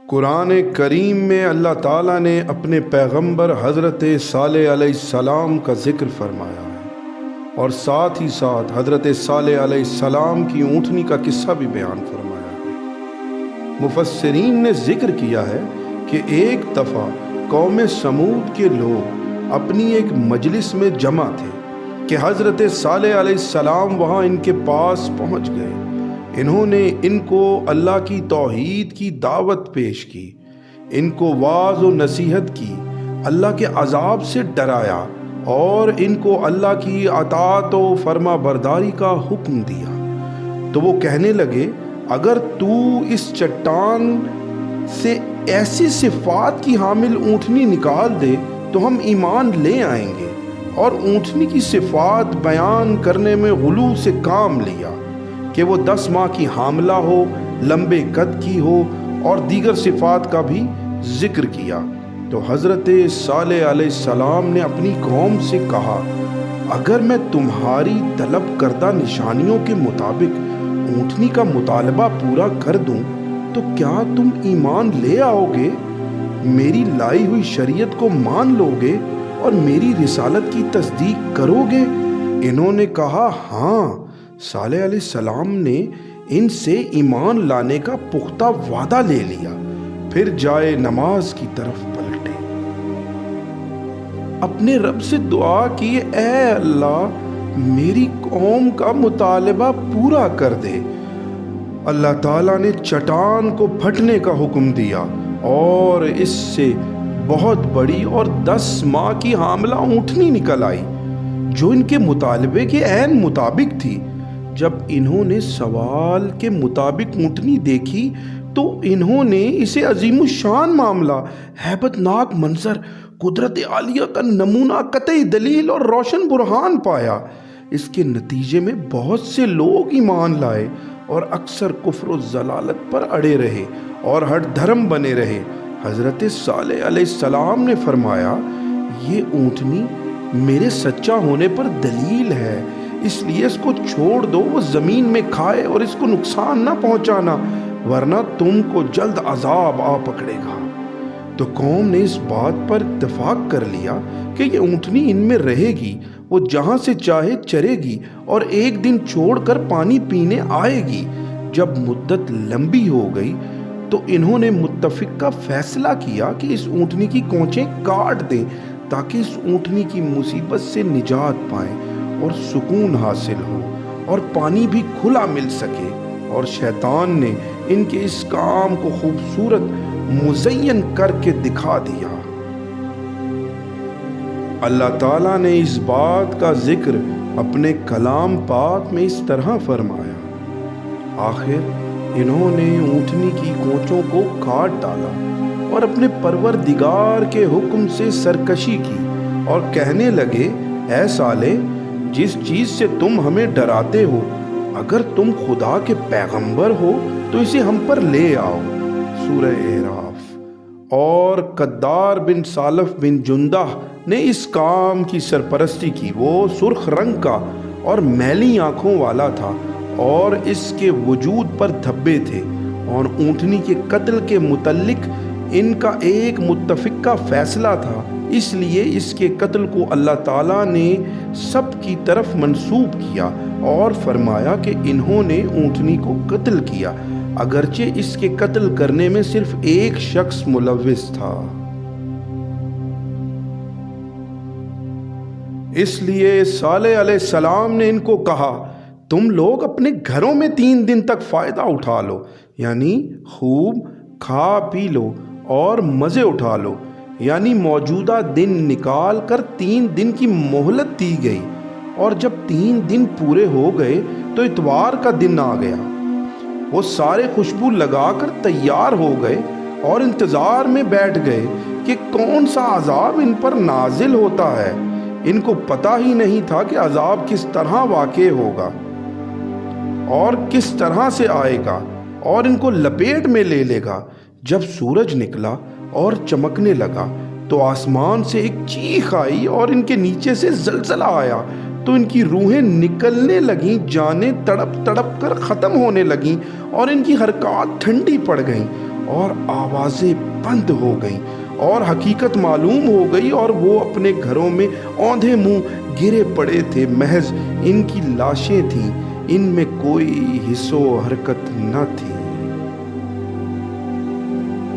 قرآن کریم میں اللہ تعالیٰ نے اپنے پیغمبر حضرت صالح علیہ السلام کا ذکر فرمایا ہے، اور ساتھ ہی ساتھ حضرت صالح علیہ السلام کی اونٹنی کا قصہ بھی بیان فرمایا ہے۔ مفسرین نے ذکر کیا ہے کہ ایک دفعہ قوم سمود کے لوگ اپنی ایک مجلس میں جمع تھے کہ حضرت صالح علیہ السلام وہاں ان کے پاس پہنچ گئے۔ انہوں نے ان کو اللہ کی توحید کی دعوت پیش کی، ان کو واعظ و نصیحت کی، اللہ کے عذاب سے ڈرایا اور ان کو اللہ کی اطاعت و فرما برداری کا حکم دیا۔ تو وہ کہنے لگے، اگر تو اس چٹان سے ایسی صفات کی حامل اونٹنی نکال دے تو ہم ایمان لے آئیں گے۔ اور اونٹنی کی صفات بیان کرنے میں غلو سے کام لیا کہ وہ 10 ماہ کی حاملہ ہو، لمبے قد کی ہو، اور دیگر صفات کا بھی ذکر کیا۔ تو حضرت صالح علیہ السلام نے اپنی قوم سے کہا، اگر میں تمہاری طلب کردہ نشانیوں کے مطابق اونٹنی کا مطالبہ پورا کر دوں تو کیا تم ایمان لے آؤ گے؟ میری لائی ہوئی شریعت کو مان لو گے اور میری رسالت کی تصدیق کرو گے؟ انہوں نے کہا ہاں۔ صالح علیہ السلام نے ان سے ایمان لانے کا پختہ وعدہ لے لیا، پھر جائے نماز کی طرف پلٹے، اپنے رب سے دعا کی، اے اللہ میری قوم کا مطالبہ پورا کر دے۔ اللہ تعالیٰ نے چٹان کو پھٹنے کا حکم دیا اور اس سے بہت بڑی اور 10 ماہ کی حاملہ اونٹنی نکل آئی جو ان کے مطالبے کے عین مطابق تھی۔ جب انہوں نے سوال کے مطابق اونٹنی دیکھی تو انہوں نے اسے عظیم الشان معاملہ، ہیبت ناک منظر، قدرت عالیہ کا نمونہ، قطعی دلیل اور روشن برہان پایا۔ اس کے نتیجے میں بہت سے لوگ ایمان لائے اور اکثر کفر و ضلالت پر اڑے رہے اور ہٹ دھرم بنے رہے۔ حضرت صالح علیہ السلام نے فرمایا، یہ اونٹنی میرے سچا ہونے پر دلیل ہے، اس لیے اس کو چھوڑ دو، وہ زمین میں کھائے اور اس کو نقصان نہ پہنچانا، ورنہ تم کو جلد عذاب آ پکڑے گا۔ تو قوم نے اس بات پر اتفاق کر لیا کہ یہ اونٹنی ان میں رہے گی، وہ جہاں سے چاہے چرے گی اور ایک دن چھوڑ کر پانی پینے آئے گی۔ جب مدت لمبی ہو گئی تو انہوں نے متفقہ فیصلہ کیا کہ اس اونٹنی کی کونچیں کاٹ دیں تاکہ اس اونٹنی کی مصیبت سے نجات پائیں اور سکون حاصل ہو اور پانی بھی کھلا مل سکے۔ اور شیطان نے ان کے اس کام کو خوبصورت مزین کر کے دکھا دیا۔ اللہ تعالیٰ نے اس بات کا ذکر اپنے کلام پاک میں اس طرح فرمایا، آخر انہوں نے اونٹنی کی کونچوں کو کاٹ ڈالا اور اپنے پروردگار کے حکم سے سرکشی کی اور کہنے لگے، اے صالح، جس چیز سے تم ہمیں ڈراتے ہو، اگر تم خدا کے پیغمبر ہو تو اسے ہم پر لے آؤ۔ سورہ اعراف۔ اور قدار بن سالف بن جندہ نے اس کام کی سرپرستی کی۔ وہ سرخ رنگ کا اور میلی آنکھوں والا تھا اور اس کے وجود پر دھبے تھے، اور اونٹنی کے قتل کے متعلق ان کا ایک متفقہ فیصلہ تھا، اس لیے اس کے قتل کو اللہ تعالیٰ نے سب کی طرف منسوب کیا اور فرمایا کہ انہوں نے اونٹنی کو قتل کیا، اگرچہ اس کے قتل کرنے میں صرف ایک شخص ملوث تھا۔ اس لیے صالح علیہ السلام نے ان کو کہا، تم لوگ اپنے گھروں میں 3 دن تک فائدہ اٹھا لو، یعنی خوب کھا پی لو اور مزے اٹھا لو۔ یعنی موجودہ دن نکال کر 3 دن کی مہلت دی گئی، اور جب 3 دن پورے ہو گئے تو اتوار کا دن آ گیا۔ وہ سارے خوشبو لگا کر تیار ہو گئے اور انتظار میں بیٹھ گئے کہ کون سا عذاب ان پر نازل ہوتا ہے۔ ان کو پتہ ہی نہیں تھا کہ عذاب کس طرح واقع ہوگا اور کس طرح سے آئے گا اور ان کو لپیٹ میں لے لے گا۔ جب سورج نکلا اور چمکنے لگا تو آسمان سے ایک چیخ آئی اور ان کے نیچے سے زلزلہ آیا، تو ان کی روحیں نکلنے لگیں، جانیں تڑپ تڑپ کر ختم ہونے لگیں اور ان کی حرکات ٹھنڈی پڑ گئیں اور آوازیں بند ہو گئیں اور حقیقت معلوم ہو گئی، اور وہ اپنے گھروں میں اوندھے منہ گرے پڑے تھے۔ محض ان کی لاشیں تھیں، ان میں کوئی حصو و حرکت نہ تھی۔